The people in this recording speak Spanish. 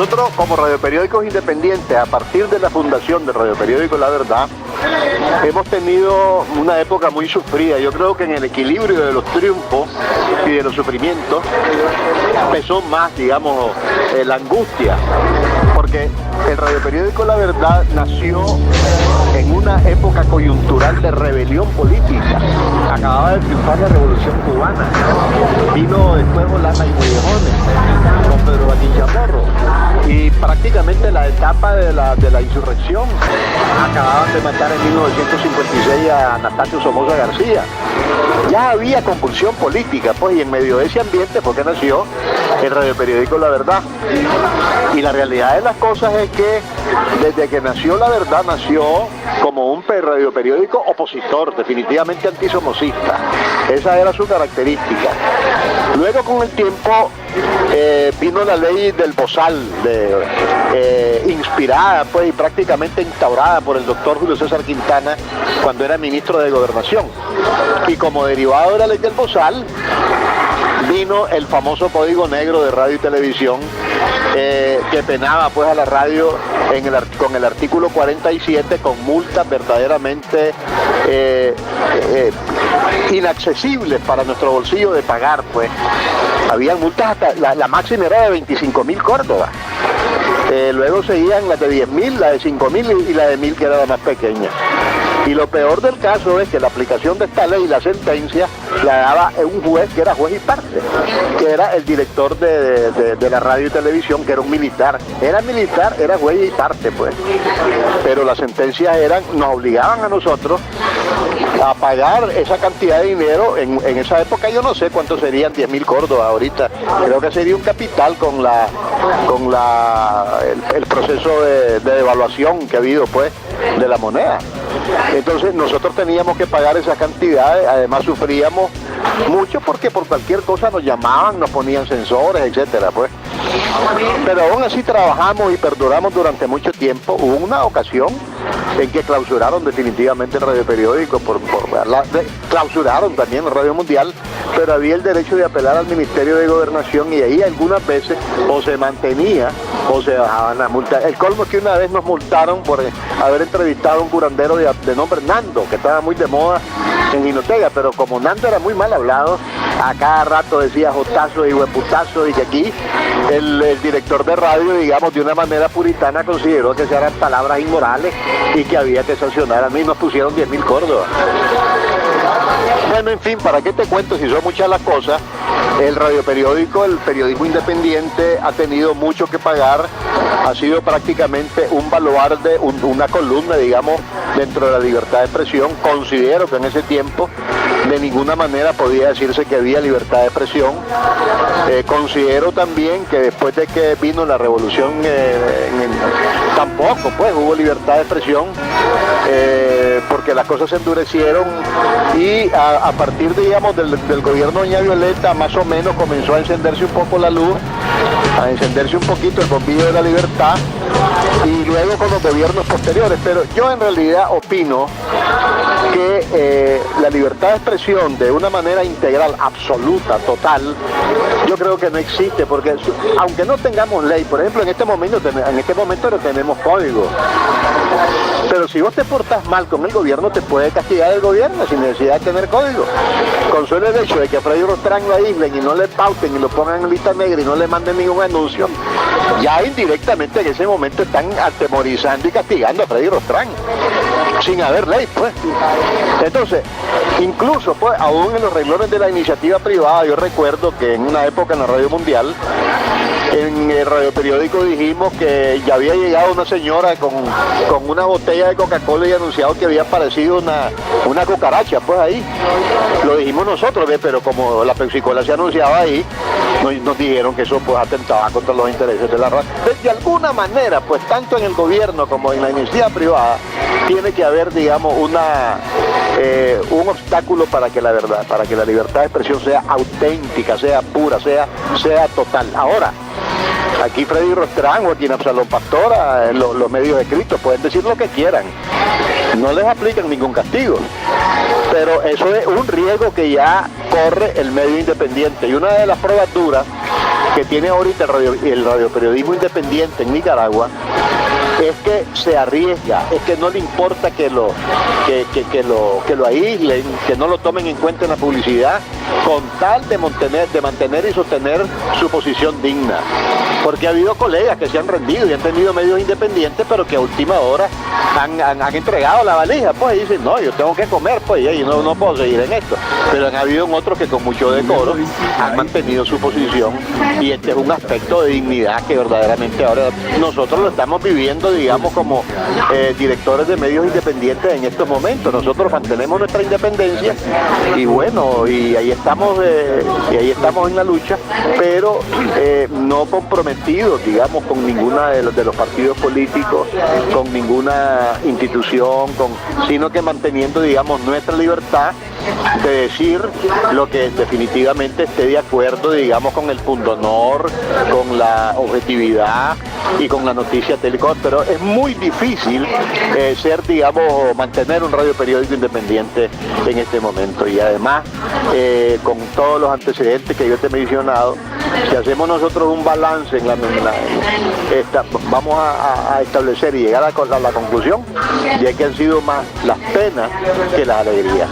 nosotros como radioperiódicos independientes, a partir de la fundación del radioperiódico La Verdad, hemos tenido una época muy sufrida. Yo creo que en el equilibrio de los triunfos y de los sufrimientos pesó más, digamos, la angustia, porque el radioperiódico La Verdad nació en una época coyuntural de rebelión política. Acababa de triunfar la Revolución Cubana, vino después Holanda y Mollejones con Pedro Joaquín Chamorro, y prácticamente la etapa de la insurrección. Acababan de matar en 1956 a Anastasio Somoza García. Ya había convulsión política, pues, y en medio de ese ambiente fue que nació el radioperiódico La Verdad. Y la realidad de las cosas es que desde que nació La Verdad, nació como un radioperiódico opositor, definitivamente antisomocista. Esa era su característica. Luego, con el tiempo, vino la ley del Bozal, inspirada, pues, y prácticamente instaurada por el doctor Julio César Quintana cuando era ministro de Gobernación. Y como derivado de la ley del Bozal, vino el famoso Código Negro de Radio y Televisión, que penaba, pues, a la radio con el artículo 47 con multas verdaderamente inaccesibles para nuestro bolsillo de pagar, pues. Habían multas hasta, la máxima era de 25.000 córdobas. Luego seguían las de 10.000, la de 5.000 y la de 1.000, que era la más pequeña. Y lo peor del caso es que la aplicación de esta ley, la sentencia, la daba un juez que era juez y parte, que era el director de la radio y televisión, que era un militar. Era militar, era juez y parte, pues. Pero las sentencias nos obligaban a nosotros a pagar esa cantidad de dinero. En esa época yo no sé cuánto serían 10.000 córdobas ahorita. Creo que sería un capital con el proceso de devaluación que ha habido, pues, de la moneda. Entonces nosotros teníamos que pagar esa cantidad, además sufríamos mucho porque por cualquier cosa nos llamaban, nos ponían sensores, etcétera, pues. Pero aún así trabajamos y perduramos durante mucho tiempo. Hubo una ocasión en que clausuraron definitivamente el radioperiódico, clausuraron también el Radio Mundial, pero había el derecho de apelar al Ministerio de Gobernación, y ahí algunas veces o se mantenía o se bajaban las multas. El colmo es que una vez nos multaron por haber entrevistado a un curandero de nombre Nando, que estaba muy de moda en Jinotega, pero como Nando era muy mal hablado, a cada rato decía jotazo y hueputazo, y que aquí el director de radio, digamos, de una manera puritana, consideró que esas eran palabras inmorales y que había que sancionar. A mí nos pusieron 10.000 córdobas. Bueno, en fin, ¿para qué te cuento si son muchas las cosas? El radioperiódico, el periodismo independiente, ha tenido mucho que pagar, ha sido prácticamente un baluarte, una columna, digamos, dentro de la libertad de expresión. Considero que en ese tiempo de ninguna manera podía decirse que había libertad de expresión. Considero también que después de que vino la revolución, tampoco, pues, hubo libertad de expresión, porque las cosas se endurecieron, y a partir, digamos, del gobierno de doña Violeta, más o menos comenzó a encenderse un poco la luz, a encenderse un poquito el bombillo de la libertad, y luego con los gobiernos posteriores. Pero yo en realidad opino que la libertad de expresión de una manera integral, absoluta, total, yo creo que no existe, porque aunque no tengamos ley, por ejemplo, en este momento no tenemos código, pero si vos te portas mal con el gobierno, te puede castigar el gobierno sin necesidad de tener código. Con solo el hecho de que a Freddy Rostrán lo aíslen y no le pauten y lo pongan en lista negra y no le manden ningún anuncio, ya indirectamente en ese momento están atemorizando y castigando a Freddy Rostrán, sin haber ley, pues. Entonces, incluso, pues, aún en los renglones de la iniciativa privada, yo recuerdo que en una época en la Radio Mundial, en el radioperiódico dijimos que ya había llegado una señora con una botella de Coca-Cola y anunciado que había aparecido una cucaracha, pues ahí. Lo dijimos nosotros, pero como la Pepsi-Cola se anunciaba ahí, nos dijeron que eso, pues, atentaba contra los intereses de la radio. De alguna manera, pues, tanto en el gobierno como en la iniciativa privada, tiene que haber, digamos, un obstáculo para que la libertad de expresión sea auténtica, sea pura, sea total. Ahora, aquí Freddy Rostrán o aquí en Absalón Pastora, los medios escritos pueden decir lo que quieran, no les aplican ningún castigo, pero eso es un riesgo que ya corre el medio independiente. Y una de las pruebas duras que tiene ahorita el radioperiodismo independiente en Nicaragua es que se arriesga, es que no le importa que lo aíslen, que no lo tomen en cuenta en la publicidad, con tal de mantener y sostener su posición digna. Porque ha habido colegas que se han rendido y han tenido medios independientes, pero que a última hora han entregado la valija, pues, y dicen, no, yo tengo que comer, pues, y no puedo seguir en esto. Pero han habido otros que con mucho decoro han mantenido su posición, y este es un aspecto de dignidad que verdaderamente ahora nosotros lo estamos viviendo, digamos, como directores de medios independientes en estos momentos. Nosotros mantenemos nuestra independencia y bueno, y ahí estamos en la lucha, pero no comprometidos, digamos, con ninguna de los partidos políticos, con ninguna institución, sino que manteniendo, digamos, nuestra libertad de decir lo que definitivamente esté de acuerdo, digamos, con el pundonor, con la objetividad y con la noticia telecom, pero es muy difícil mantener un radio periódico independiente en este momento, y además con todos los antecedentes que yo te he mencionado, si hacemos nosotros un balance vamos a establecer y llegar a la conclusión de que han sido más las penas que las alegrías.